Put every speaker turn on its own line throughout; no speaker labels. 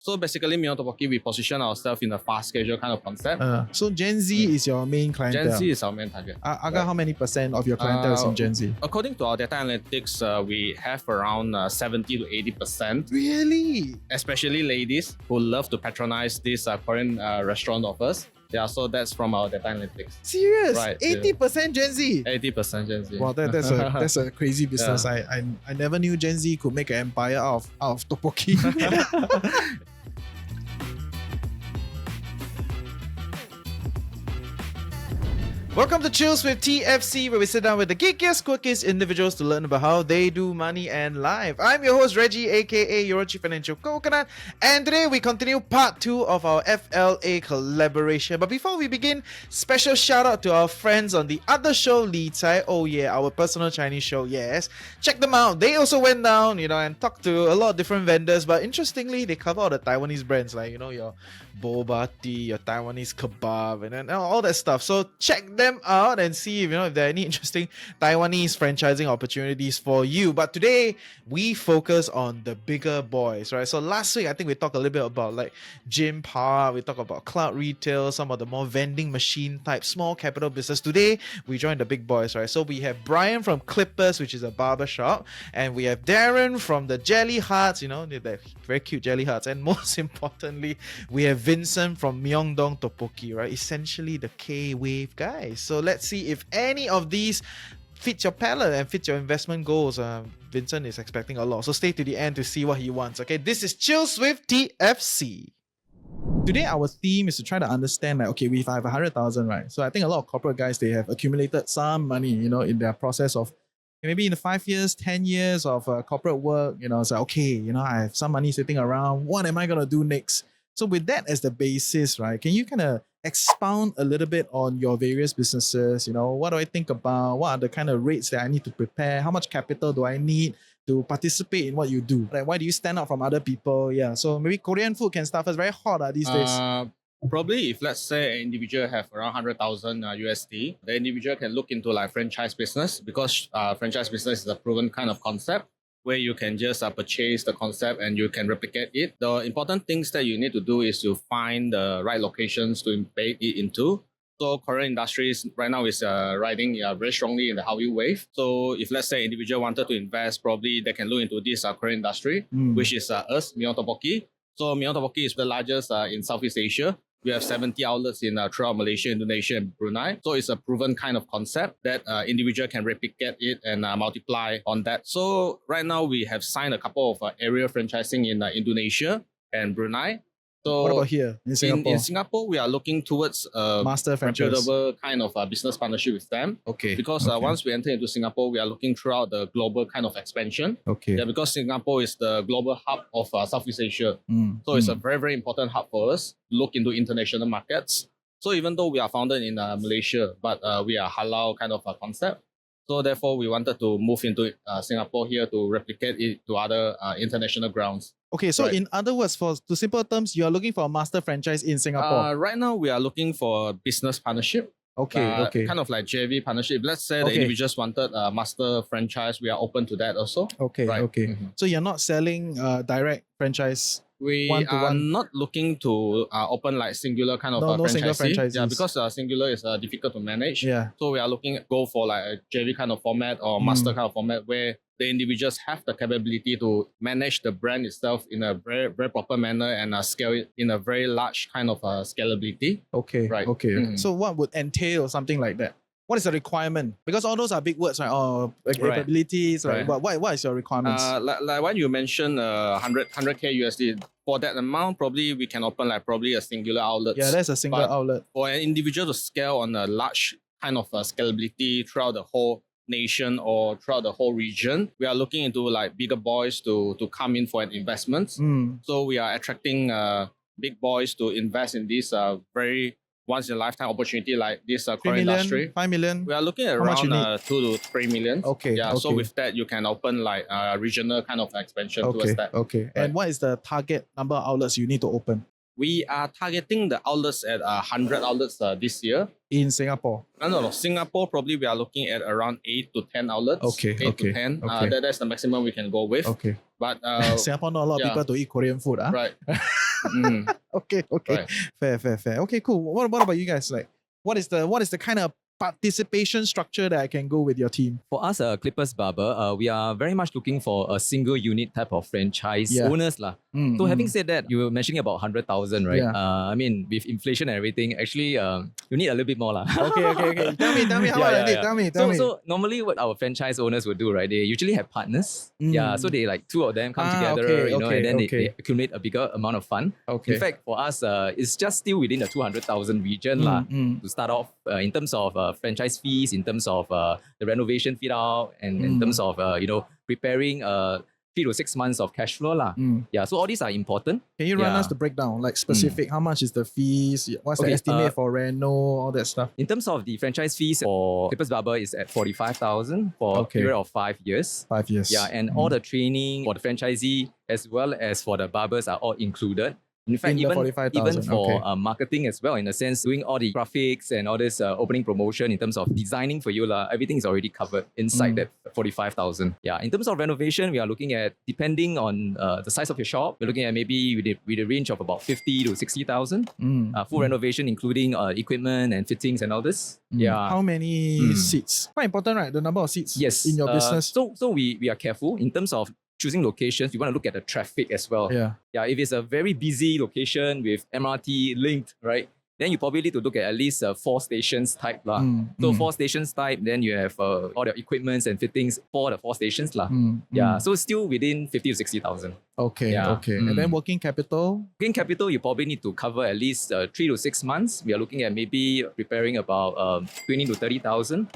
So basically, MyeongDong Topokki, we position ourselves in a fast casual kind of concept.
So Gen Z is your main clientele.
Gen Z is our main target.
Aga, how many % of your clientele is in Gen Z?
According to our data analytics, we have around 70 to 80%.
Really?
Especially ladies who love to patronize these Korean restaurant offers. Yeah, so that's from our data analytics.
Serious?
Right,
80% Gen Z?
80% Gen Z.
Wow, that's a crazy business.
Yeah.
I never knew Gen Z could make an empire out of tteokbokki. Welcome to Chills with TFC, where we sit down with the geekiest, quirkiest individuals to learn about how they do money and life. I'm your host, Reggie, aka your Chief Financial Coconut, and today we continue part 2 of our FLA collaboration. But before we begin, special shout out to our friends on the other show, Li Cai. Oh yeah, our personal Chinese show, yes. Check them out. They also went down, and talked to a lot of different vendors, but interestingly, they cover all the Taiwanese brands, like, your boba tea, your Taiwanese kebab, and then all that stuff. So check them out and see if there are any interesting Taiwanese franchising opportunities for you. But today we focus on the bigger boys, right? So last week I think we talked a little bit about like gym power, we talked about cloud retail, some of the more vending machine type small capital business. Today we join the big boys, right? So we have Brian from Clippers, which is a barber shop, and we have Darren from TheJellyHearts, that very cute jelly hearts, and most importantly we have Vincent from MyeongDong Topokki, right? Essentially the K-Wave guys. So let's see if any of these fit your palate and fit your investment goals. Vincent is expecting a lot, so stay to the end to see what he wants. Okay, this is Chills with TFC. Today our theme is to try to understand, like, okay, if I have 100,000, right? So I think a lot of corporate guys, they have accumulated some money, in their process of maybe in the 5 years, 10 years of corporate work. It's like, okay, I have some money sitting around. What am I gonna do next? So with that as the basis, right, can you kind of expound a little bit on your various businesses? What do I think about? What are the kind of rates that I need to prepare? How much capital do I need to participate in what you do? Like, why do you stand out from other people? Yeah, so maybe Korean food can start first. Very hot these days.
Probably if let's say an individual have around 100,000 USD, the individual can look into like franchise business, because franchise business is a proven kind of concept where you can just purchase the concept and you can replicate it. The important things that you need to do is to find the right locations to embed it into. So Korean industries right now is riding very strongly in the Hallyu wave. So if let's say individual wanted to invest, probably they can look into this Korean industry, which is us, MyeongDong Topokki. So MyeongDong Topokki is the largest in Southeast Asia. We have 70 outlets in throughout Malaysia, Indonesia, and Brunei. So it's a proven kind of concept that individual can replicate it and multiply on that. So right now we have signed a couple of area franchising in Indonesia and Brunei. So
what about here in Singapore?
In Singapore, we are looking towards a
master franchise,
reputable kind of business partnership with them.
Okay.
Because once we enter into Singapore, we are looking throughout the global kind of expansion.
Okay.
Yeah, because Singapore is the global hub of Southeast Asia. So it's a very, very important hub for us to look into international markets. So even though we are founded in Malaysia, but we are halal kind of a concept. So therefore, we wanted to move into Singapore here to replicate it to other international grounds.
Okay, so in other words, to simple terms, you are looking for a master franchise in Singapore.
Right now, we are looking for a business partnership.
Okay.
Kind of like JV partnership. Let's say the individuals wanted a master franchise. We are open to that also.
Okay,
right?
Okay. So you're not selling direct franchise?
We are not looking to open like singular kind of
no single franchises.
Yeah, because singular is difficult to manage.
Yeah.
So we are looking to go for like a JV kind of format or master kind of format where the individuals have the capability to manage the brand itself in a very, very proper manner and scale it in a very large kind of scalability.
Okay.
Right.
Okay. So what would entail something like that? What is the requirement? Because all those are big words, right? Capabilities, right? What is your requirements?
Like when you mentioned 100K USD, for that amount, probably we can open like probably a singular outlet.
Yeah, that's a single outlet.
For an individual to scale on a large kind of scalability throughout the whole nation or throughout the whole region, we are looking into like bigger boys to come in for an investment. So we are attracting big boys to invest in this very once in a lifetime opportunity like this Korean industry.
5 million?
We are looking at around 2 to 3 million.
Okay.
Yeah. So with that, you can open like regional kind of expansion towards that.
Okay. Right. And what is the target number of outlets you need to open?
We are targeting the outlets at 100 outlets this year.
In Singapore?
No. Singapore, probably we are looking at around 8 to 10 outlets.
Okay,
8
okay,
to 10.
okay.
That's the maximum we can go with.
Okay.
But
Singapore, not a lot of
yeah.
people to eat Korean food.
Right. Mm.
Okay.
Right.
Fair. Okay, cool. What about you guys? Like, what is the kind of participation structure that I can go with your team?
For us, Clippers Barber, we are very much looking for a single unit type of franchise owners lah. So having said that, you were mentioning about 100,000, right?
Yeah.
I mean, with inflation and everything, actually, you need a little bit more lah.
Okay. Tell me how much I need. Tell me.
So normally what our franchise owners would do, right? They usually have partners. Yeah, so they like two of them come together, and then they accumulate a bigger amount of fund.
Okay.
In fact, for us, it's just still within the 200,000 region lah to start off in terms of franchise fees, in terms of the renovation fit out, and in terms of preparing 3 to 6 months of cash flow lah. Yeah, so all these are important.
Can you run us the breakdown, like specific? How much is the fees? What's the estimate for reno? All that stuff.
In terms of the franchise fees for Clippers Barber is at 45,000 for a period of 5 years.
5 years.
Yeah, and all the training for the franchisee as well as for the barbers are all included. In fact, even for marketing as well, in a sense, doing all the graphics and all this opening promotion in terms of designing for you, everything is already covered inside that 45,000. Yeah, in terms of renovation, we are looking at, depending on the size of your shop, we're looking at maybe with a range of about 50 to 60,000. Full renovation, including equipment and fittings and all this. Yeah.
How many seats? Quite important, right? The number of seats in your business.
So we are careful in terms of choosing locations. We want to look at the traffic as well. Yeah, if it's a very busy location with MRT linked, right, then you probably need to look at least 4 stations type lah. So 4 stations type, then you have all the equipments and fittings for the 4 stations lah. Yeah, so still within 50 to 60,000.
Okay. And then working capital?
Working capital, you probably need to cover at least 3 to 6 months. We are looking at maybe preparing about 20 to 30,000.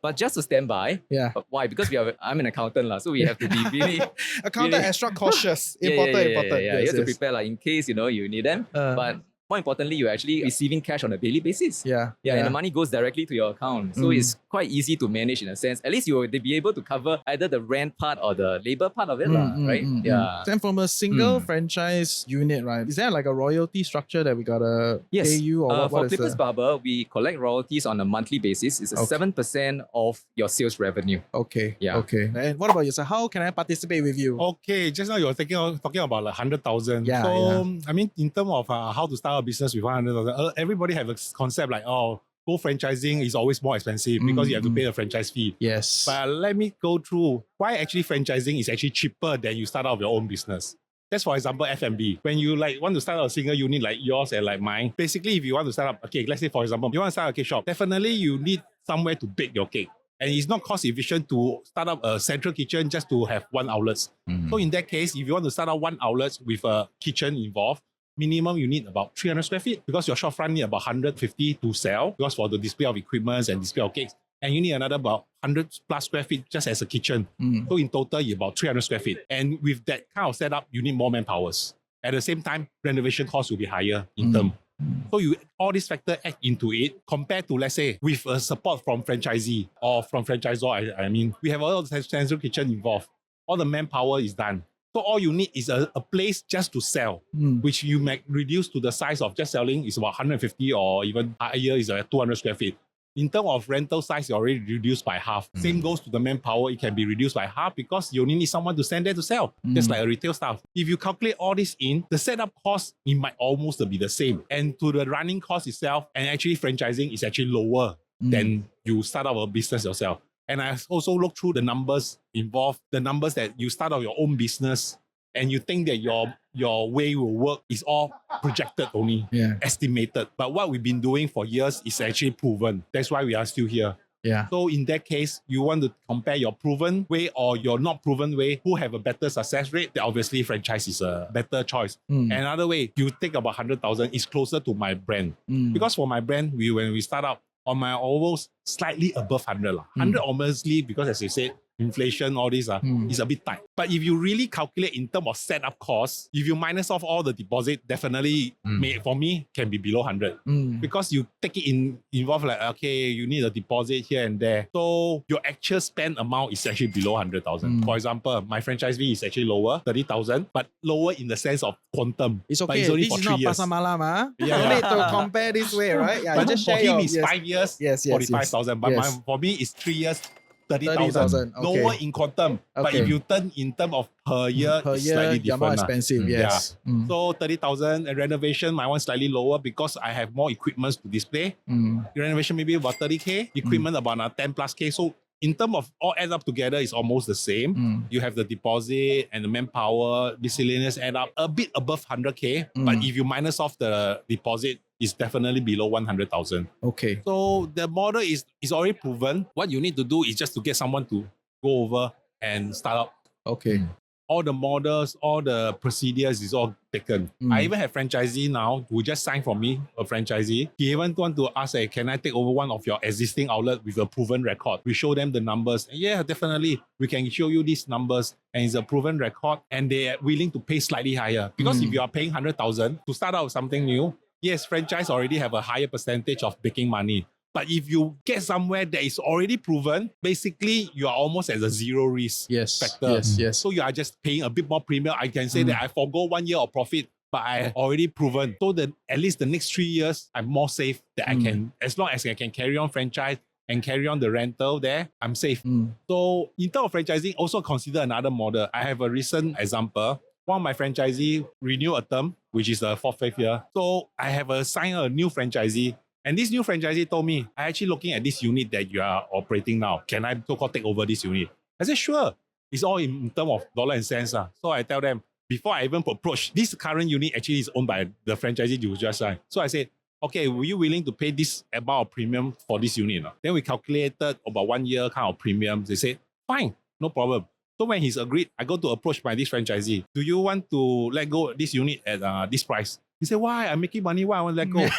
But just to stand by. Yeah. Why? Because I'm an accountant lah, so we have to be really
accountant
really,
extra cautious. Important.
Yeah. You have to prepare in case you need them. But more importantly, you're actually receiving cash on a daily basis. Yeah, and the money goes directly to your account. So it's quite easy to manage in a sense. At least you will be able to cover either the rent part or the labor part of it, right? Yeah.
Then from a single franchise unit, right, is there like a royalty structure that we gotta pay you? Or
for Clippers Barber, we collect royalties on a monthly basis. It's 7% of your sales revenue.
Okay. Yeah. Okay. And what about you? So how can I participate with you?
Okay, just now you were talking about like 100,000.
Yeah.
So I mean, in terms of how to start a business with 100,000, everybody have a concept like, go franchising is always more expensive because you have to pay a franchise fee.
Yes.
But let me go through why actually franchising is actually cheaper than you start out your own business. That's for example F&B. When you want to start a single unit like yours and like mine, basically if you want to start up, let's say for example, you want to start a cake shop, definitely you need somewhere to bake your cake. And it's not cost efficient to start up a central kitchen just to have 1 outlet. So in that case, if you want to start up 1 outlet with a kitchen involved, minimum you need about 300 square feet because your shop front need about 150 to sell because for the display of equipment and display of cakes. And you need another about 100 plus square feet just as a kitchen. So in total, you about 300 square feet. And with that kind of setup, you need more manpowers. At the same time, renovation costs will be higher in term. So all these factors add into it compared to, let's say, with a support from franchisee or from franchisor. I mean, we have all the central kitchen involved. All the manpower is done. So all you need is a place just to sell, which you might reduce to the size of just selling is about 150 or even higher is 200 square feet. In terms of rental size, you already reduced by half. Same goes to the manpower. It can be reduced by half because you only need someone to stand there to sell, just like a retail staff. If you calculate all this in, the setup cost, it might almost be the same. And to the running cost itself, and actually franchising is actually lower than you start up a business yourself. And I also looked through the numbers involved, the numbers that you start out your own business and you think that your way will work is all projected only, estimated. But what we've been doing for years is actually proven. That's why we are still here. Yeah. So in that case, you want to compare your proven way or your not proven way, who have a better success rate, then obviously franchise is a better choice. Another way, you take about 100,000 is closer to my brand. Because for my brand, when we start up, on my almost slightly above 100. 100 honestly, because as you said, inflation, all this, is a bit tight. But if you really calculate in terms of setup costs, if you minus off all the deposit, definitely for me can be below 100. Because you take it involve like, okay, you need a deposit here and there. So your actual spend amount is actually below 100,000. For example, my franchise fee is actually lower, 30,000, but lower in the sense of quantum.
It's okay.
But it's only
This
for
is
3
not
years.
pasar malam, huh?
Yeah.
No need to compare this way, right? Yeah,
But
you just
for
share
him,
your...
it's 5 years,
Yes,
45,000. But
yes.
for me, it's 3 years,
30,000.
30,000.
Okay.
Lower in quantum. But
Okay.
if you turn in terms of per year,
Per
it's
year,
slightly
they're more
different.
expensive, yes.
So 30,000 and renovation, my one slightly lower because I have more equipment to display. Renovation maybe about 30K, equipment about 10 plus K. So in terms of all add up together, it's almost the same. You have the deposit and the manpower, miscellaneous add up a bit above 100K. But if you minus off the deposit, it's definitely below 100,000.
Okay.
So the model is already proven. What you need to do is just to get someone to go over and start up.
Okay.
All the models, all the procedures is all taken. I even have franchisee now who just signed for me, a franchisee. He even want to ask, hey, can I take over one of your existing outlet with a proven record? We show them the numbers. Yeah, definitely. We can show you these numbers and it's a proven record and they are willing to pay slightly higher. Because if you are paying 100,000 to start out with something new, yes, franchise already have a higher percentage of making money. But if you get somewhere that is already proven, basically you are almost at a zero risk factor.
Yes.
So you are just paying a bit more premium. I can say that I forgo 1 year of profit, but I already proven. So that at least the next 3 years, I'm more safe that I can, as long as I can carry on franchise and carry on the rental there, I'm safe. So in terms of franchising, also consider another model. I have a recent example. One of my franchisee renew a term, which is the 4th, 5th year. So I have signed a new franchisee. And this new franchisee told me, I'm actually looking at this unit that you are operating now. Can I so-called take over this unit? I said, sure. It's all in terms of dollar and cents. So I tell them, before I even approach, this current unit actually is owned by the franchisee you just signed. So I said, okay, were you willing to pay this amount of premium for this unit? Then we calculated about 1 year kind of premium. They said, fine, no problem. So when he's agreed, I go to approach this franchisee. Do you want to let go of this unit at this price? He said, why? I'm making money. Why I want to let go?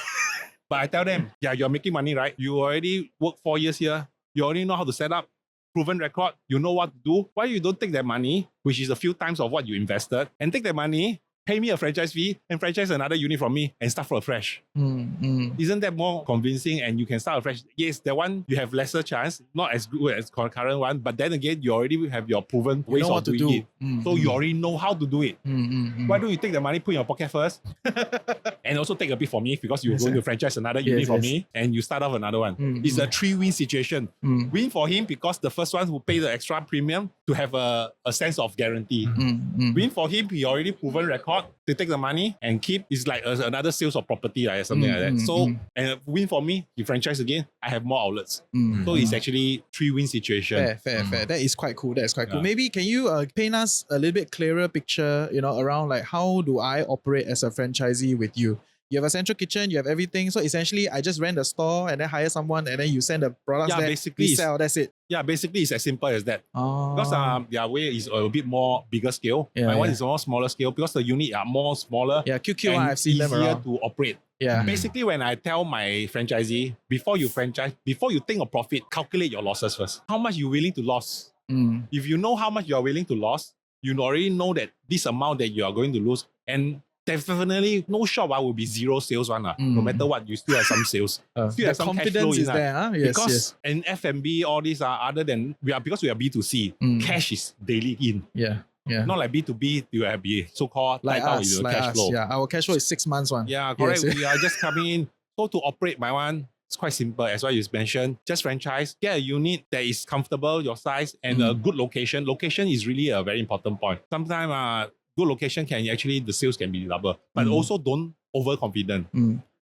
But I tell them, yeah, you're making money, right? You already worked 4 years here. You already know how to set up, proven record. You know what to do. Why you don't take that money, which is a few times of what you invested, and take that money, pay me a franchise fee, and franchise another unit from me, and start from fresh? Isn't that more convincing? And you can start afresh. Yes, that one you have lesser chance, not as good as current one. But then again, you already have your proven ways of doing it. So you already know how to do it. Why don't you take the money, put in your pocket first, and also take a bit for me because you're going to franchise another unit for me, and you start off another one. It's a 3-win situation. Win for him because the first one who pay the extra premium to have a sense of guarantee. Win for him, he already proven record. They take the money and keep. It's like another sales of property, right? Something like that. So, and win for me, he franchise again, I have more outlets. So it's actually 3-win situation.
Fair. That is quite cool. Cool. Maybe can you paint us a little bit clearer picture, around like how do I operate as a franchisee with you? You have a central kitchen, you have everything. So essentially, I just rent a store and then hire someone and then you send the products there,
basically
we sell, that's it.
Yeah, basically it's as simple as that. Because their way is a bit more bigger scale.
Yeah,
My one is a more smaller scale because the unit are more smaller.
Yeah, QQ,
and
I've seen them
easier
around.
to operate.
Yeah.
Basically, when I tell my franchisee, before you think of profit, calculate your losses first. How much you willing to lose? If you know how much you are willing to lose, you already know that this amount that you are going to lose. And definitely no shop will be zero sales one. No matter what, you still have some sales. Still have some
confidence
cash flow
is there. Yes,
because in F&B, all these are other than because we are B2C, cash is daily in.
Yeah.
Not like B2B, you have be so-called
Like
tied out
us,
with your
like
cash
us.
flow.
Yeah, our cash flow is 6 months one.
Yeah, correct.
Yes.
We are just coming in. So to operate my one, it's quite simple. As what you mentioned, just franchise, get a unit that is comfortable, your size, and a good location. Location is really a very important point. Sometimes good location the sales can be double, but also don't overconfident.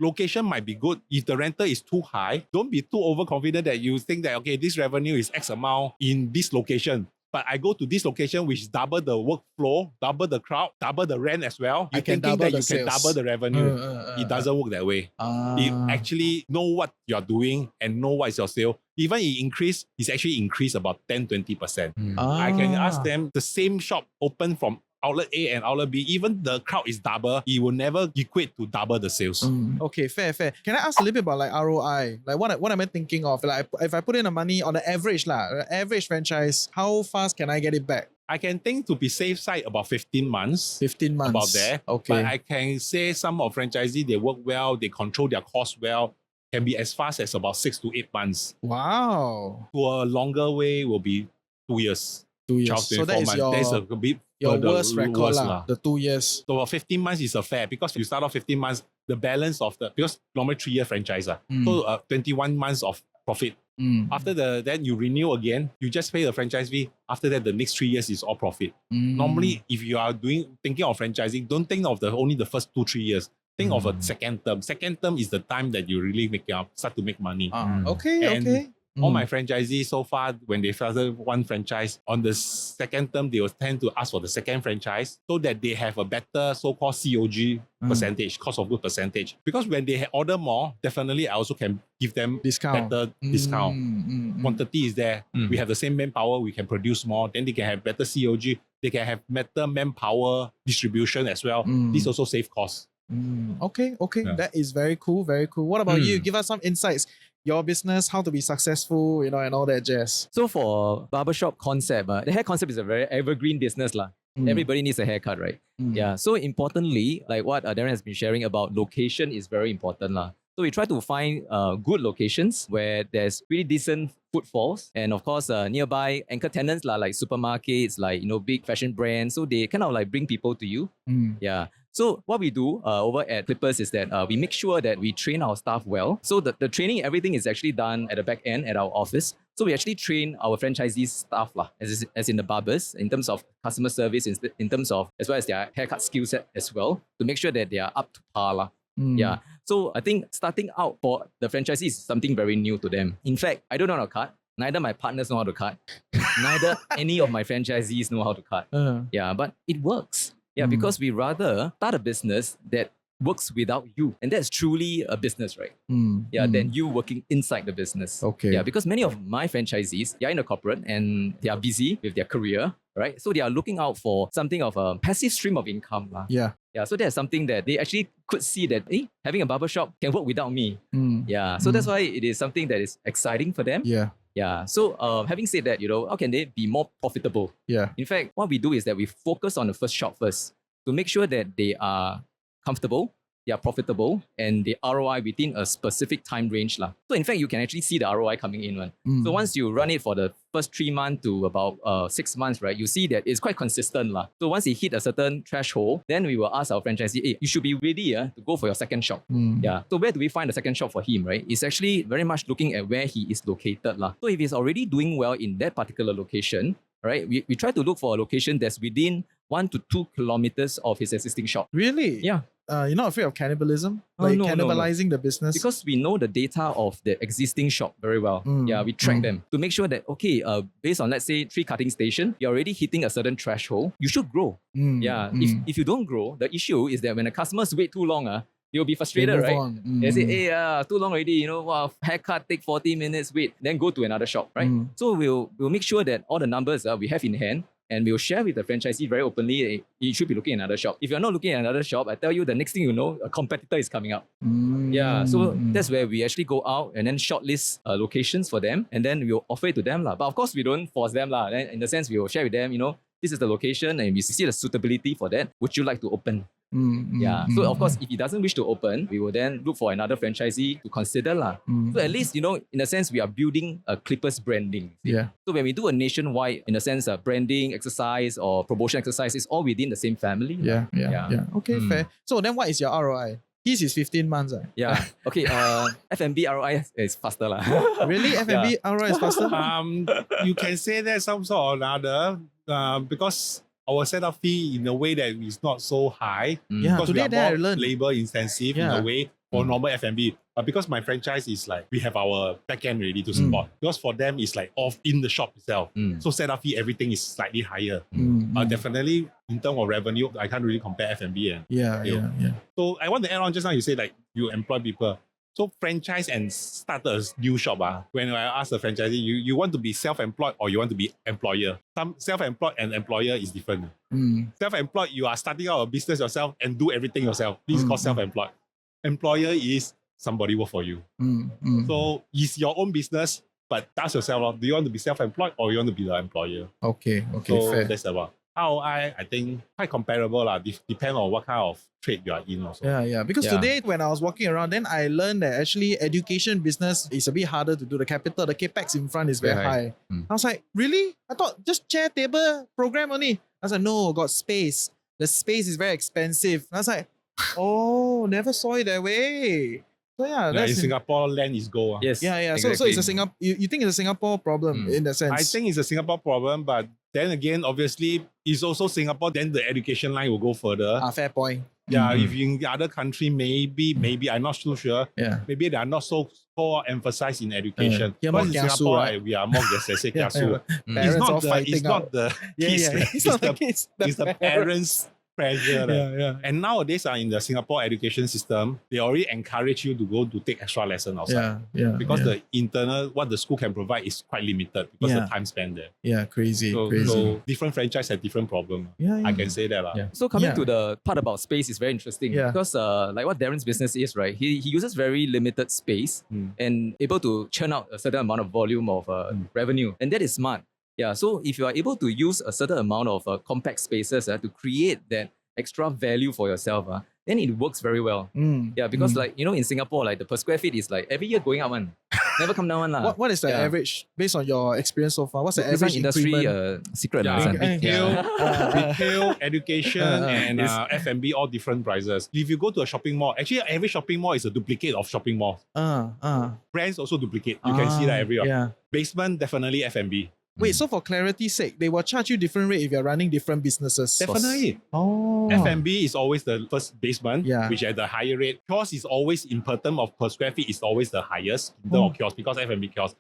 Location might be good. If the rental is too high, don't be too overconfident that you think that, okay, this revenue is X amount in this location. But I go to this location, which is double the workflow, double the crowd, double the rent as well.
I
You
can
thinking
double
that
the
you
sales.
can double the revenue. It doesn't work that way. You actually know what you're doing and know what is your sale. Even it increase, it's actually increased about 10-20%. I can ask them, the same shop open from outlet A and outlet B, even the crowd is double, it will never equate to double the sales.
Okay, fair. Can I ask a little bit about like ROI? Like what am I thinking of? Like if I put in the money on the average average franchise, how fast can I get it back?
I can think to be safe side about 15 months.
15 months.
About there.
Okay.
But I can say some of franchisees, they work well, they control their costs well, can be as fast as about 6 to 8 months.
Wow.
To a longer way will be 2 years.
2 years.
12,
So that is
months. That's a bit
your
further,
worst record
worse
lah. The 2 years.
So 15 months is a fair because you start off 15 months, the balance of because normally 3-year franchise. So 21 months of profit. After then you renew again, you just pay the franchise fee. After that, the next 3 years is all profit. Normally, if you are thinking of franchising, don't think of only the first 2-3 years. Think of a second term. Second term is the time that you really start to make money.
Okay.
All my franchisees so far, when they started one franchise, on the second term, they will tend to ask for the second franchise so that they have a better so-called COG percentage, cost of good percentage. Because when they order more, definitely I also can give them better discount. Quantity is there. We have the same manpower, we can produce more. Then they can have better COG. They can have better manpower distribution as well. This also save costs.
Okay. Yeah. That is very cool. What about you? Give us some insights. Your business, how to be successful, and all that jazz.
So for barbershop concept, the hair concept is a very evergreen business lah. Everybody needs a haircut, right? Yeah. So importantly, like what Darren has been sharing about, location is very important lah. So we try to find good locations where there's pretty decent footfalls, and of course nearby anchor tenants lah, like supermarkets, like big fashion brands. So they kind of like bring people to you. Yeah. So what we do over at Clippers is that we make sure that we train our staff well. So the training, everything is actually done at the back end at our office. So we actually train our franchisees staff lah, as in the barbers, in terms of customer service, in terms of as well as their haircut skill set as well, to make sure that they are up to par lah. Yeah. So I think starting out for the franchisees is something very new to them. In fact, I don't know how to cut. Neither my partners know how to cut. Neither any of my franchisees know how to cut. Yeah, but it works. Yeah, because we rather start a business that works without you. And that's truly a business, right? Than you working inside the business.
Okay.
Yeah, because many of my franchisees, they are in the corporate and they are busy with their career, right? So they are looking out for something of a passive stream of income.
Yeah.
Yeah, so that's something that they actually could see that having a barbershop can work without me. Yeah, so that's why it is something that is exciting for them.
Yeah.
Yeah. So having said that, how can they be more profitable?
Yeah.
In fact, what we do is that we focus on the first shop first to make sure that they are comfortable, they are profitable, and the ROI within a specific time range lah. So in fact, you can actually see the ROI coming in. So once you run it for the first 3 months to about 6 months, right, you see that it's quite consistent lah. So once it hit a certain threshold, then we will ask our franchisee, hey, you should be ready to go for your second shop. Yeah. So where do we find the second shop for him, right? It's actually very much looking at where he is located lah. So if he's already doing well in that particular location, right, we try to look for a location that's within 1 to 2 kilometers of his existing shop.
Really?
Yeah.
You're not afraid of cannibalism? Like
No.
cannibalizing the business?
Because we know the data of the existing shop very well. Yeah, we track them to make sure that, okay, based on, let's say, 3 cutting station, you're already hitting a certain threshold, you should grow. Yeah, if you don't grow, the issue is that when the customers wait too long, they'll be frustrated, right? They say, hey, too long already, wow, haircut take 40 minutes, wait, then go to another shop, right? So we'll make sure that all the numbers we have in hand, and we'll share with the franchisee very openly, you should be looking at another shop. If you're not looking at another shop, I tell you, the next thing you know, a competitor is coming up. Yeah, so that's where we actually go out and then shortlist locations for them, and then we'll offer it to them. But of course, we don't force them. Then in the sense, we will share with them, this is the location, and we see the suitability for that. Would you like to open? Yeah. So of course, if he doesn't wish to open, we will then look for another franchisee to consider lah. So at least, in a sense, we are building a Clippers branding.
Yeah.
So when we do a nationwide, in a sense, branding exercise or promotion exercise, it's all within the same family.
Yeah. Okay, fair. So then what is your ROI? His is 15 months.
Yeah. Okay. F&B ROI is faster lah.
Really? F&B ROI is faster?
You can say that some sort or another because our setup fee in a way that is not so high.
Yeah,
because
today
we are
I
more
learned.
labor intensive in a way for normal F&B. But because my franchise is like, we have our back end ready to support. Because for them, it's like off in the shop itself. So setup fee, everything is slightly higher. Definitely, in terms of revenue, I can't really compare F&B.
Yeah.
So I want to add on just now, you say like you employ people. So franchise and start a new shop. When I ask the franchisee, you want to be self-employed or you want to be employer? Some self-employed and employer is different. Self-employed, you are starting out a business yourself and do everything yourself. This is called self-employed. Employer is somebody work for you. So it's your own business, but ask yourself, do you want to be self-employed or you want to be the employer?
Okay,
So
fair.
that's about ROI, I think quite comparable. Depend on what kind of trade you are in also.
Yeah. Because today when I was walking around, then I learned that actually education business is a bit harder to do. The capital, the capex in front is very high. I was like, really? I thought just chair, table, program only. I was like, no, got space. The space is very expensive. And I was like, oh, never saw it that way. So
In Singapore, land is gold.
Yes. Yeah.
Exactly.
So it's a Singapore. You think it's a Singapore problem in that sense?
I think it's a Singapore problem, but then again, obviously, it's also Singapore. Then the education line will go further.
Fair point.
Yeah, if in the other country, maybe I'm not too sure.
Yeah.
Maybe they are not so emphasized in education.
More
in
kiasu,
Singapore,
right?
We are more kiasu.
Parents all fighting
It's not the kids.
It's not the kids.
It's the parents' pressure.
Yeah.
And nowadays, in the Singapore education system, they already encourage you to go to take extra lesson outside. Because the internal, what the school can provide is quite limited because the time spent there.
Yeah, crazy.
So different franchise have different problem. I can say that.
So coming to the part about space is very interesting because like what Darren's business is, right? He uses very limited space and able to churn out a certain amount of volume of revenue. And that is smart. Yeah, so if you are able to use a certain amount of compact spaces to create that extra value for yourself, then it works very well. Yeah, because like, in Singapore, like the per square feet is like every year going up one. Never come down one.
What is the average based on your experience so far? What's the average
industry secret?
Retail, education, and F&B, all different prices. If you go to a shopping mall, actually every shopping mall is a duplicate of shopping mall. Brands also duplicate. You can see that everywhere. Basement, definitely F&B.
Wait, so for clarity's sake, they will charge you different rate if you're running different businesses?
Definitely. F&B is always the first basement, which at the higher rate. Kiosk is always, in per term of per square feet, is always the highest in terms of kiosk because F&B kiosk.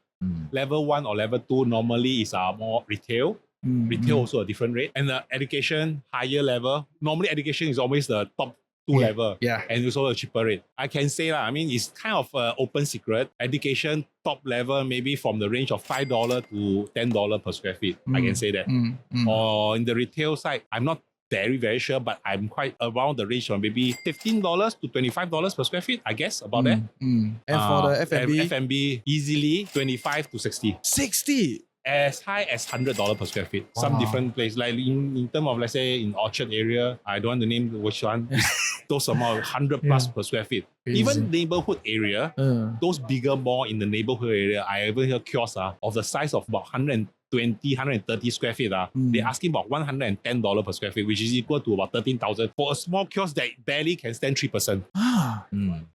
Level 1 or level 2 normally is more retail. Retail also a different rate. And the education, higher level. Normally education is always the top 2 level. And also a cheaper rate. I can say that, it's kind of an open secret. Education, top level, maybe from the range of $5 to $10 per square feet. I can say that. Or in the retail side, I'm not very, very sure, but I'm quite around the range of maybe $15 to $25 per square feet, I guess, about that.
And for the F&B?
F&B, easily 25 to 60.
60?
As high as $100 per square feet. Some different place, like in terms of, let's say, in Orchard area, I don't want to name which one, those amount 100 plus per square feet.
Crazy.
Even neighborhood area, those bigger mall in the neighborhood area, I ever hear kiosks of the size of about 120, 130 square feet. They're asking about $110 per square feet, which is equal to about 13,000 for a small kiosk that barely can stand 3%.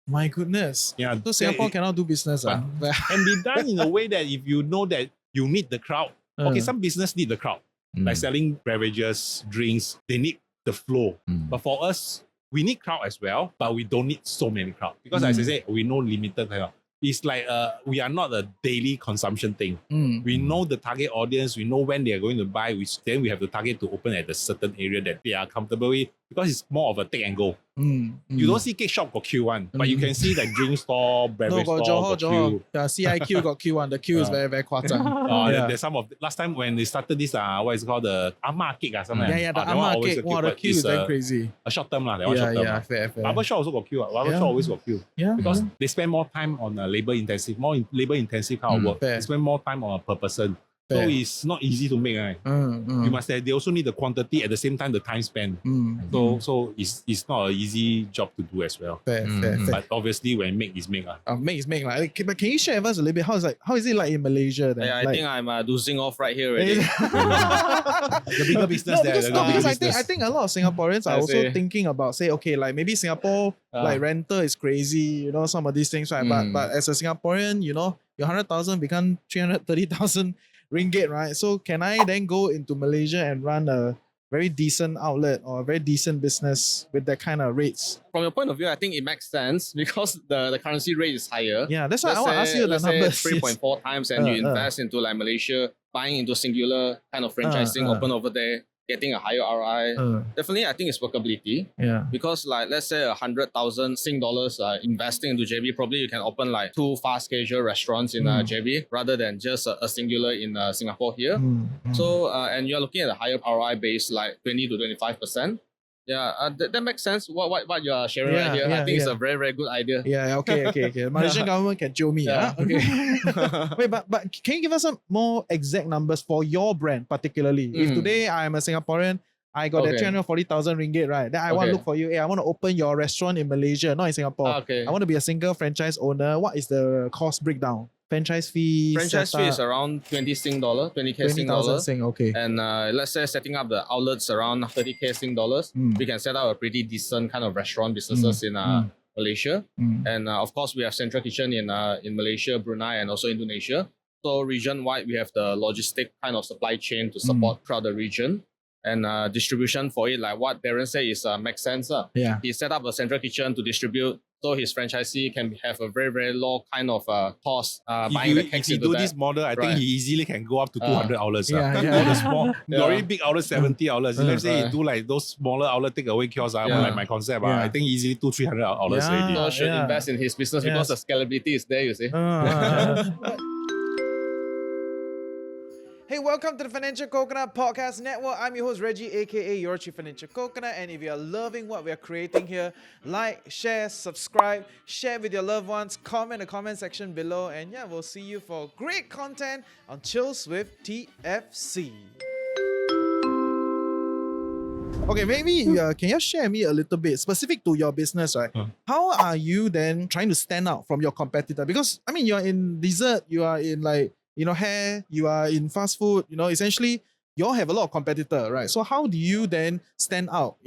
My goodness.
Yeah,
so Singapore cannot do business.
And be done in a way that if you know that you need the crowd. Okay, some business need the crowd. Like selling beverages, drinks, they need the flow. But for us, we need crowd as well, but we don't need so many crowd. Because as I say, we know limited crowd. It's like we are not a daily consumption thing. We know the target audience, we know when they are going to buy, which then we have the target to open at a certain area that they are comfortable with, because it's more of a take and go. You don't see cake shop got queue one, but you can see like drink store, beverage store got queue.
CIQ got queue one. The queue is very, very kwachang.
There's some of last time when they started this what is it called, the Amma cake something.
The Amma cake. Wow, the queue is very crazy.
A short term that one short term.
Fair.
Barber shop also got queue. Barber shop always got queue. Because they spend more time on labor intensive kind of work. They spend more time on per person. So it's not easy to make, right? You must say they also need the quantity at the same time the time spent. So it's not an easy job to do as well.
Fair.
But obviously when make is make.
Make is make. But can you share with us a little bit how is it like in Malaysia then?
I think I'm losing off right here already.
The bigger business
because I think a lot of Singaporeans are also thinking about say, okay, like maybe Singapore like rental is crazy, some of these things, right? But as a Singaporean, your 100,000 become 330,000 ringgit, right? So can I then go into Malaysia and run a very decent outlet or a very decent business with that kind of rates?
From your point of view, I think it makes sense because the currency rate is higher.
Yeah, that's why I want to ask you the numbers.
3.4 times and you invest into like Malaysia, buying into singular kind of franchising open over there. getting a higher ROI. Definitely, I think it's workability.
Yeah.
Because like, let's say 100,000 Sing dollars investing into JB, probably you can open like 2 fast casual restaurants in JB rather than just a singular in Singapore here. So, and you're looking at a higher ROI base, like 20 to 25%. Yeah, that makes sense. What you are sharing right here, I think it's a very, very good idea.
Yeah, okay. Malaysian government can show me.
Yeah.
Okay. Wait, but can you give us some more exact numbers for your brand particularly? If today I am a Singaporean, I got that 340,000 ringgit, right? Then I want to look for you. Hey, I want to open your restaurant in Malaysia, not in Singapore.
Okay.
I want to be a single franchise owner. What is the cost breakdown? Franchise fee?
Franchise fee is around 20 Sing dollar, 20k Sing dollar.
Sing, okay.
And let's say setting up the outlets around 30k Sing dollars, we can set up a pretty decent kind of restaurant businesses in Malaysia. And of course, we have central kitchen in Malaysia, Brunei, and also Indonesia. So region-wide, we have the logistic kind of supply chain to support throughout the region. And distribution for it, like what Darren said, is makes sense.
Yeah.
He set up a central kitchen to distribute, so his franchisee can have a very, very low kind of cost buying the cakes
if you
into
do
that.
this model, I think he easily can go up to 200 outlets.
Yeah.
All the small, the already big outlets, 70 outlets. Let's say you do like those smaller outlet takeaway kiosks, like my concept, I think easily 200-300 outlets already.
So should invest in his business because the scalability is there, you see.
Hey, welcome to the Financial Coconut Podcast Network. I'm your host, Reggie, aka your Chief Financial Coconut. And if you're loving what we're creating here, like, share, subscribe, share with your loved ones, comment in the comment section below. And yeah, we'll see you for great content on Chills with TFC. Okay, maybe can you share me a little bit specific to your business, right? How are you then trying to stand out from your competitor? Because I mean, you're in dessert, you are in like, hair, you are in fast food, essentially you all have a lot of competitor, right? So how do you then stand out,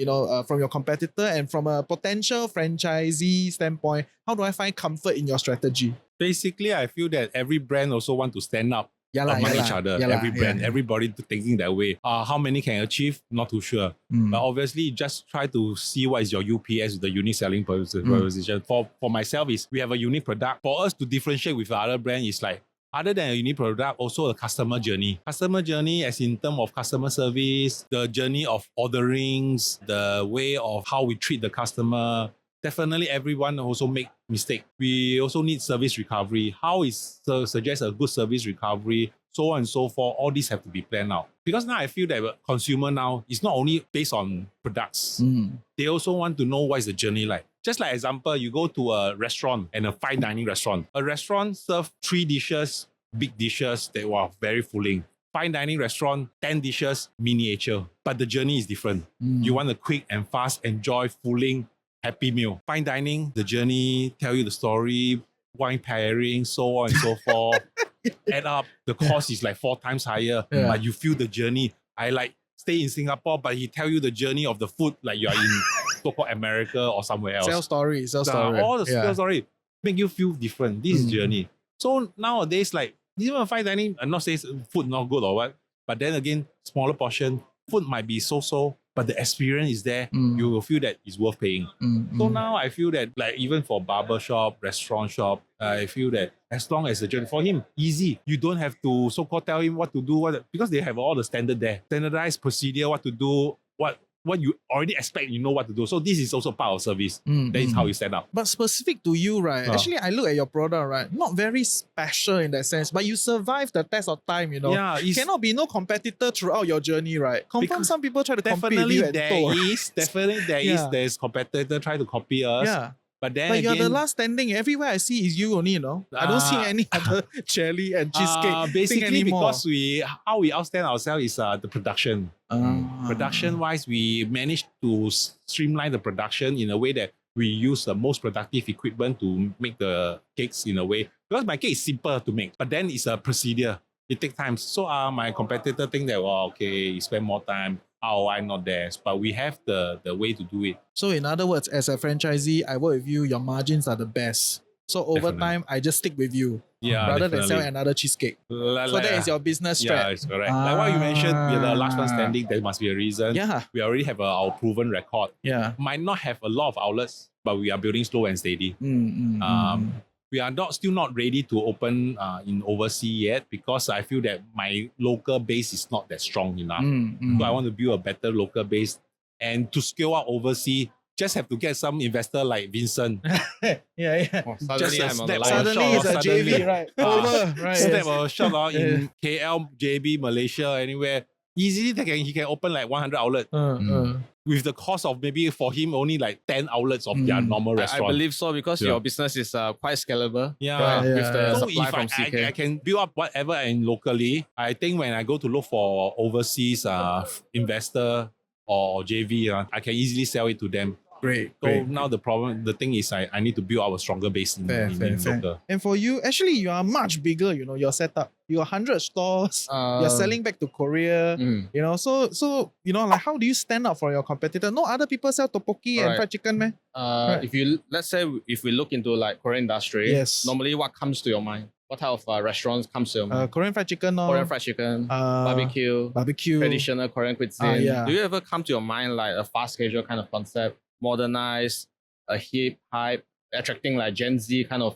from your competitor, and from a potential franchisee standpoint, how do I find comfort in your strategy?
Basically, I feel that every brand also want to stand up among each other. Every brand, everybody thinking that way. How many can achieve? Not too sure. But obviously, just try to see what is your UPS, the unique selling proposition. For myself, is we have a unique product. For us to differentiate with the other brand is like, other than a unique product, also a customer journey. Customer journey as in terms of customer service, the journey of orderings, the way of how we treat the customer. Definitely everyone also make mistake. We also need service recovery. How is suggest a good service recovery, so on and so forth. All these have to be planned out. Because now I feel that consumer now is not only based on products. They also want to know what is the journey like. Just like example, you go to a restaurant and a fine dining restaurant. A restaurant serve 3 dishes, big dishes that were very filling. Fine dining restaurant, 10 dishes, miniature. But the journey is different. You want a quick and fast, enjoy, filling, happy meal. Fine dining, the journey, tell you the story, wine pairing, so on and so forth. Add up, the cost is like 4 times higher, but you feel the journey. I like stay in Singapore, but he tell you the journey of the food like you are in so-called America or somewhere else.
Sell story.
All the sell story make you feel different. This is journey. So nowadays, like, even fine dining, I'm not saying food not good or what, but then again, smaller portion, food might be so-so, but the experience is there. You will feel that it's worth paying. So now I feel that, like, even for barber shop, restaurant shop, I feel that as long as the journey for him, easy. You don't have to so-called tell him what to do, because they have all the standard there. Standardized procedure, what to do, what you already expect, you know what to do. So this is also part of service. That is how you stand up.
But specific to you, right? Actually, I look at your product, right? Not very special in that sense, but you survive the test of time,
Yeah,
cannot be no competitor throughout your journey, right? Confirm some people try to compete with
definitely
you and
there is competitor try to copy us.
Yeah.
But then
But
again,
you're the last standing. Everywhere I see is you only, I don't see any other jelly and cheesecake thing
basically
anymore.
because how we outstand ourselves is the production. Production wise, we managed to streamline the production in a way that we use the most productive equipment to make the cakes in a way. Because my cake is simple to make, but then it's a procedure. It takes time. So my competitor think that, you spend more time. ROI not there, but we have the way to do it.
So in other words, as a franchisee, I work with you, your margins are the best. So over
Definitely.
time, I just stick with you.
Yeah,
rather than
definitely.
sell another cheesecake. So that is your business strat.
Yeah, it's correct. Like what you mentioned, we are the last one standing. There must be a reason.
Yeah.
We already have our proven record.
Yeah.
Might not have a lot of outlets, but we are building slow and steady. we are still not ready to open in overseas yet because I feel that my local base is not that strong enough. So I want to build a better local base, and to scale up overseas, just have to get some investor like Vincent.
yeah.
Oh,
Just
suddenly
a
I'm on the
snap
line.
Suddenly it's a
Suddenly.
JV, right? Over, right?
Snap
Yes.
a shot in KL, JB, Malaysia, anywhere. Easily he can open like 100 outlets with the cost of maybe for him only like 10 outlets of their normal
I
restaurant.
believe so because
Yeah.
your business is quite scalable.
Yeah.
With the
So
supply
if
from
I
CK.
can build up whatever and locally, I think when I go to look for overseas investor or JV, I can easily sell it to them.
Great.
So now the thing is I need to build our stronger base in local.
And for you, actually, you are much bigger, your setup. You are 100 stores. You're selling back to Korea. So like how do you stand out for your competitor? No other people sell tteokbokki and
Right.
fried chicken, man.
Let's say if we look into like Korean industry,
Yes.
normally what comes to your mind? What type of restaurants comes to your mind?
Korean fried chicken, no?
Korean fried chicken, barbecue,
Traditional
Korean cuisine.
yeah.
Do you ever come to your mind like a fast casual kind of concept, modernized, a hip, hype, attracting like Gen Z kind of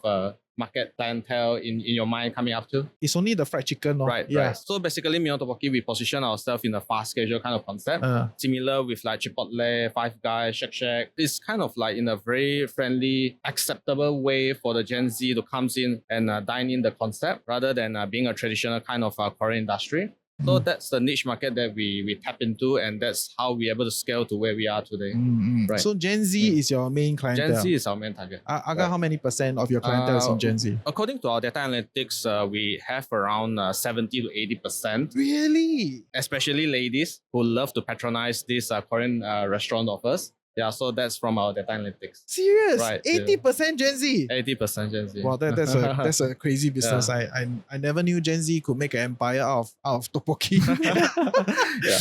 market clientele in your mind coming up to?
It's only the fried chicken, no?
Right,
Yeah.
right. So basically, MyeongDong Topokki, we position ourselves in a fast casual kind of concept. Similar with like Chipotle, Five Guys, Shake Shack. It's kind of like in a very friendly, acceptable way for the Gen Z to come in and dine in the concept rather than being a traditional kind of Korean industry. So that's the niche market that we tap into, and that's how we're able to scale to where we are today. Right.
So Gen Z is your main clientele.
Gen Z is our main target.
Aga, how many % of your clientele is in Gen Z?
According to our data analytics, we have around 70 to 80%.
Really?
Especially ladies who love to patronize these Korean restaurant offers. Yeah, so that's from our data analytics.
Serious?
Right,
80% Gen Z?
80% Gen Z.
Wow, that's a crazy business. I never knew Gen Z could make an empire out of tteokbokki.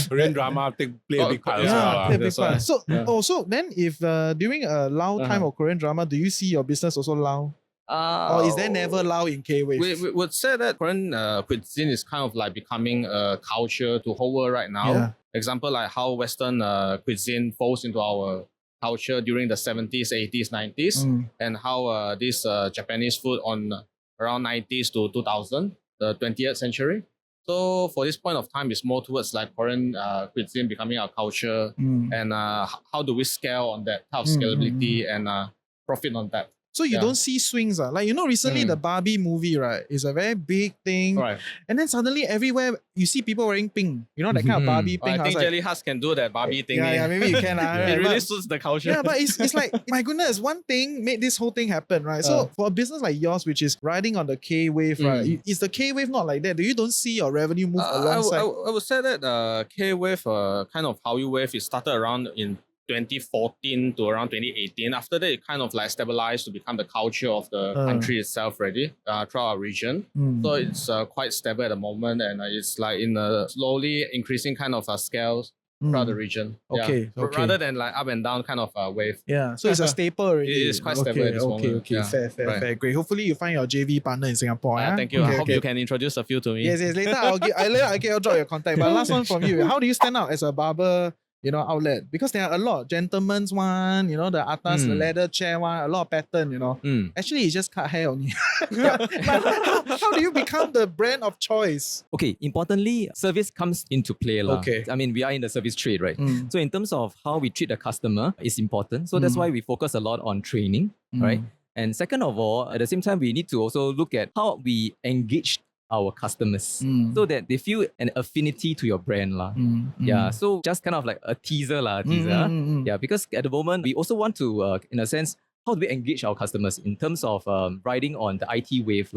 Korean drama play a big part as well.
Yeah, play a big
That's why.
part. So,
Yeah.
so then if during a Lao time of Korean drama, do you see your business also Lao? Or is there never Lao in K-Wave?
We would say that Korean cuisine is kind of like becoming a culture to whole world right now.
Yeah.
Example like how Western cuisine falls into our culture during the 70s, 80s, 90s, and how this Japanese food on around 90s to 2000, the 20th century. So for this point of time, it's more towards like Korean cuisine becoming our culture, and how do we scale on that type of scalability and profit on that.
So you don't see swings. Like, recently the Barbie movie, right, is a very big thing.
Right.
And then suddenly everywhere you see people wearing pink. That kind of Barbie pink.
I think JellyHearts can do that Barbie thing.
Yeah, maybe you can.
It really suits the culture.
Yeah, but it's like, my goodness, one thing made this whole thing happen, right? So for a business like yours, which is riding on the K-wave, right, is the K-wave not like that? Do you don't see your revenue move alongside?
I would say that K-wave, kind of Hallyu wave, it started around in 2014 to around 2018. After that, it kind of like stabilized to become the culture of the country itself already throughout our region. So it's quite stable at the moment, and it's like in a slowly increasing kind of scales throughout the region.
Okay.
Rather than like up and down kind of wave.
Yeah, so it's a staple already.
It is quite stable at this moment.
Okay,
Yeah.
fair. Great. Hopefully you find your JV partner in Singapore.
Thank you.
Okay,
I hope you can introduce a few to me.
Yes. Later I'll drop your contact. But last one from you. How do you stand out as a barber? Outlet, because there are a lot of gentlemen's one, the atas, the leather chair one, a lot of pattern, Actually, it's just cut hair only. But how do you become the brand of choice?
Okay, importantly, service comes into play.
Okay.
I mean, we are in the service trade, right? So in terms of how we treat the customer is important. So that's why we focus a lot on training, right? And second of all, at the same time, we need to also look at how we engage our customers so that they feel an affinity to your brand. Yeah, so just kind of like a teaser. Yeah, because at the moment, we also want to, in a sense, how do we engage our customers in terms of riding on the IT wave?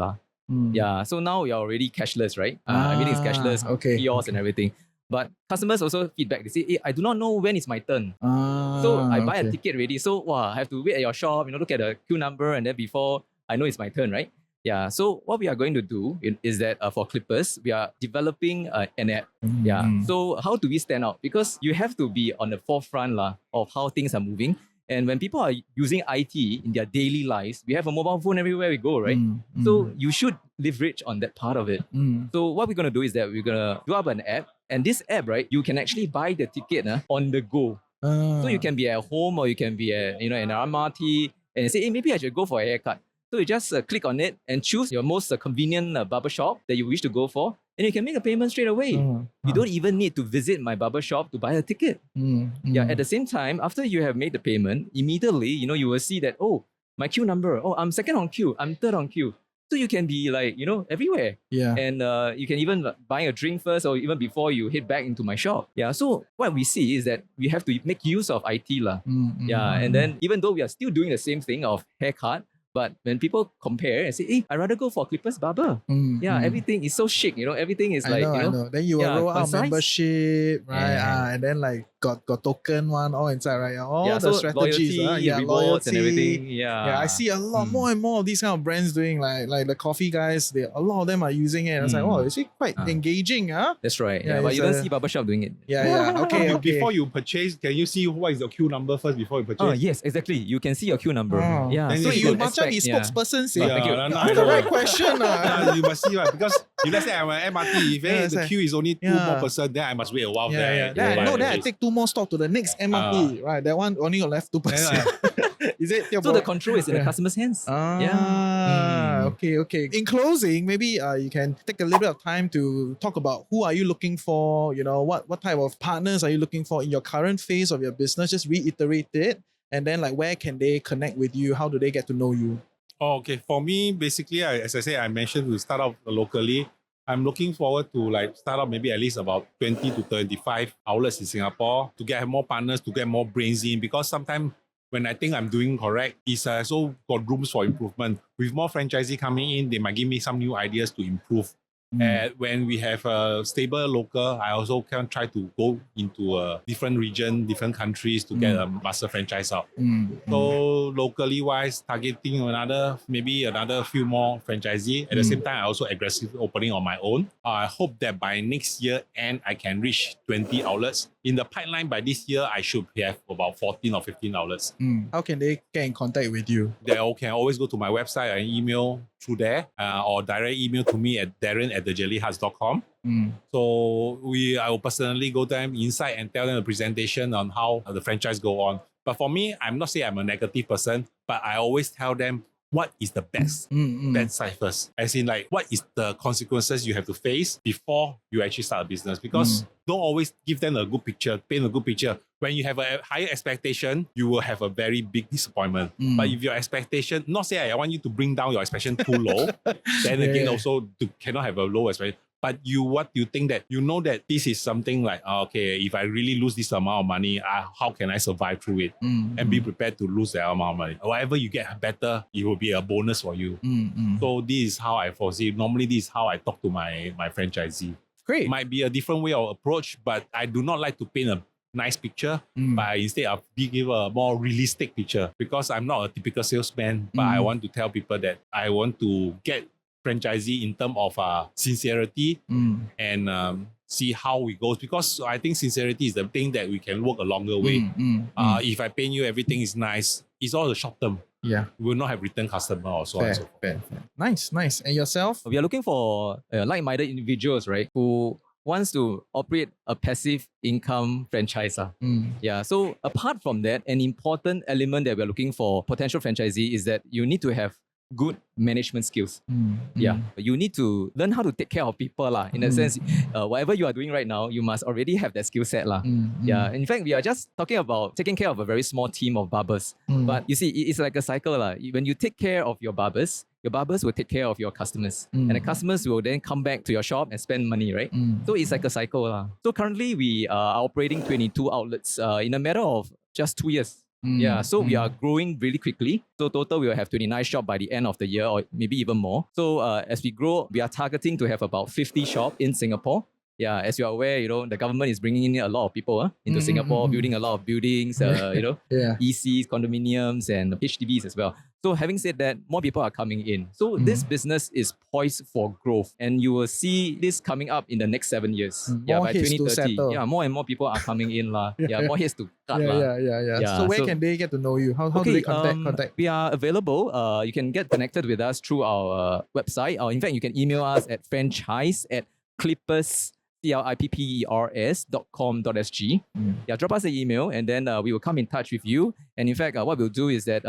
Yeah, so now we are already cashless, right? Everything is cashless, kiosks and everything. But customers also feedback. They say, hey, I do not know when is my turn. So I buy a ticket already. So I have to wait at your shop, look at the queue number, and then before I know it's my turn, right? Yeah, so what we are going to do is that for Clippers, we are developing an app. Yeah, so how do we stand out? Because you have to be on the forefront of how things are moving. And when people are using IT in their daily lives, we have a mobile phone everywhere we go, right? So you should leverage on that part of it. So what we're going to do is that we're going to do up an app. And this app, right, you can actually buy the ticket on the go. So you can be at home or you can be at, in an MRT and say, hey, maybe I should go for a haircut. So you just click on it and choose your most convenient barber shop that you wish to go for, and you can make a payment straight away. You don't even need to visit my barber shop to buy a ticket. Yeah, at the same time, after you have made the payment, immediately, you will see that, oh, my queue number, oh, I'm second on queue, I'm third on queue. So you can be like, everywhere.
Yeah.
And you can even buy a drink first or even before you head back into my shop. Yeah. So what we see is that we have to make use of IT. Yeah. And then even though we are still doing the same thing of haircut, but when people compare and say, hey, I'd rather go for Clippers Barber. Everything is so chic, everything is
I know. Then you will roll out
concise.
membership, right? And then like got token one all inside, right? All the
so
strategies,
loyalty, rewards and everything. Yeah.
I see a lot more and more of these kind of brands doing like the coffee guys. A lot of them are using it. I was like, oh, it's quite engaging, huh?
That's right. Yeah, but you don't see barbershop doing it.
Yeah. Okay.
Before you purchase, can you see what is your queue number first before you purchase?
Oh yes, exactly. You can see your queue number. Yeah.
So you must be spokesperson. Say,
thank you.
The right question.
You must see because if let's say I'm an MRT, if the queue is only two more person, then I must wait a while.
Then I take 2 more stops to the next MRT. Right, that one only left 2 person. Is it?
So the control is in the customer's hands.
Okay. In closing, maybe you can take a little bit of time to talk about who are you looking for. What type of partners are you looking for in your current phase of your business? Just reiterate it, and then like where can they connect with you? How do they get to know you?
Oh, okay. For me, basically, as I said, I mentioned to start out locally. I'm looking forward to like start up maybe at least about 20 to 35 outlets in Singapore to get more partners, to get more brains in. Because sometimes when I think I'm doing correct, it's also got rooms for improvement. With more franchisee coming in, they might give me some new ideas to improve. When we have a stable local, I also can try to go into a different region, different countries to get a master franchise out. So locally wise, targeting maybe another few more franchisee. At the same time, I also aggressively opening on my own. I hope that by next year end, I can reach 20 outlets. In the pipeline by this year, I should have about 14 or 15 outlets.
How can they get in contact with you?
They can always go to my website and email through there or direct email to me at darren@TheJellyHearts.com. So I will personally go them inside and tell them a presentation on how the franchise go on. But for me, I'm not saying I'm a negative person, but I always tell them what is the best side first. As in like, what is the consequences you have to face before you actually start a business? Because don't always give them a good picture, paint a good picture. When you have a higher expectation, you will have a very big disappointment. But if your expectation, not say I want you to bring down your expectation too low, then again also cannot have a low expectation. But what you think that you know that this is something like, okay, if I really lose this amount of money, how can I survive through it? And be prepared to lose that amount of money. Whatever you get better, it will be a bonus for you. So this is how I foresee. Normally, this is how I talk to my franchisee.
Great.
Might be a different way of approach, but I do not like to paint a nice picture, but instead of give a more realistic picture, because I'm not a typical salesman, but I want to tell people that I want to get franchisee in terms of sincerity and see how it goes, because I think sincerity is the thing that we can work a longer way. If I paint you everything is nice, it's all the short term.
Yeah.
We will not have return customer or so on and so forth.
Fair. Nice. And yourself?
We are looking for like-minded individuals, right, who wants to operate a passive income franchise. Yeah. So apart from that, an important element that we're looking for potential franchisee is that you need to have good management skills. Yeah. You need to learn how to take care of people. In a sense, whatever you are doing right now, you must already have that skill set. Yeah. In fact, we are just talking about taking care of a very small team of barbers. But you see, it's like a cycle. When you take care of your barbers will take care of your customers. And the customers will then come back to your shop and spend money, right? So it's like a cycle. So currently, we are operating 22 outlets in a matter of just 2 years. Yeah, so we are growing really quickly. So total, we will have 29 shops by the end of the year, or maybe even more. So as we grow, we are targeting to have about 50 shops in Singapore. Yeah, as you are aware, the government is bringing in a lot of people into Singapore, building a lot of buildings, ECs, condominiums, and HDBs as well. So having said that, more people are coming in. So this business is poised for growth, and you will see this coming up in the next 7 years.
More
by
heads to
2030.
settle.
Yeah, more and more people are coming in. More heads to cut.
Yeah. So where can they get to know you? How do they contact?
We are available. You can get connected with us through our website. Or in fact, you can email us at franchise@clippers clippers.com.sg. Yeah, drop us an email and then we will come in touch with you. And in fact, what we'll do is that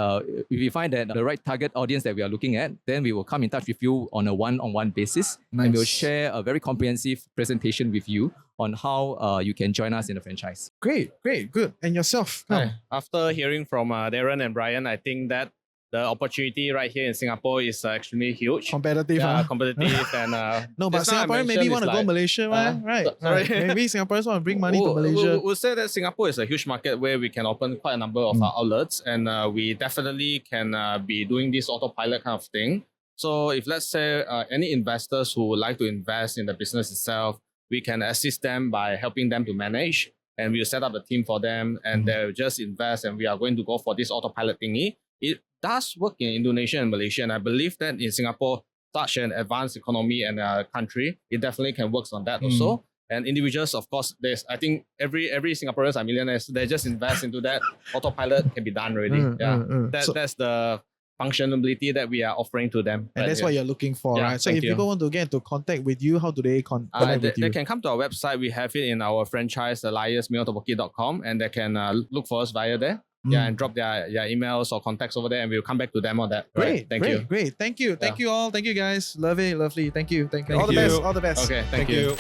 if we find that the right target audience that we are looking at, then we will come in touch with you on a one-on-one basis. And we'll share a very comprehensive presentation with you on how you can join us in the franchise.
Great, good. And yourself?
Hi. After hearing from Darren and Brian, I think that the opportunity right here in Singapore is extremely huge.
Competitive, huh?
Competitive and
no, but Singaporean maybe want to go Malaysia, right?
Sorry.
Maybe Singaporeans want to bring money to Malaysia.
We'll say that Singapore is a huge market where we can open quite a number of outlets, and we definitely can be doing this autopilot kind of thing. So if let's say any investors who would like to invest in the business itself, we can assist them by helping them to manage, and we'll set up the team for them, and they'll just invest, and we are going to go for this autopilot thingy. It does work in Indonesia and Malaysia, and I believe that in Singapore, such an advanced economy and country, it definitely can work on that also. And individuals, of course, I think every Singaporeans are millionaires. They just invest into that. Autopilot can be done already. That's the functionality that we are offering to them.
And that's what you're looking for, right? So if people want to get into contact with you, how do they connect with you?
They can come to our website. We have it in our franchise, MyeongDong.Topokki.com, and they can look for us via there. And drop their emails or contacts over there, and we'll come back to them on that.
Great,
Thank you.
Thank you all. Thank you guys. Lovely. Thank you.
Thank
All
you.
the best.
Okay, thank you.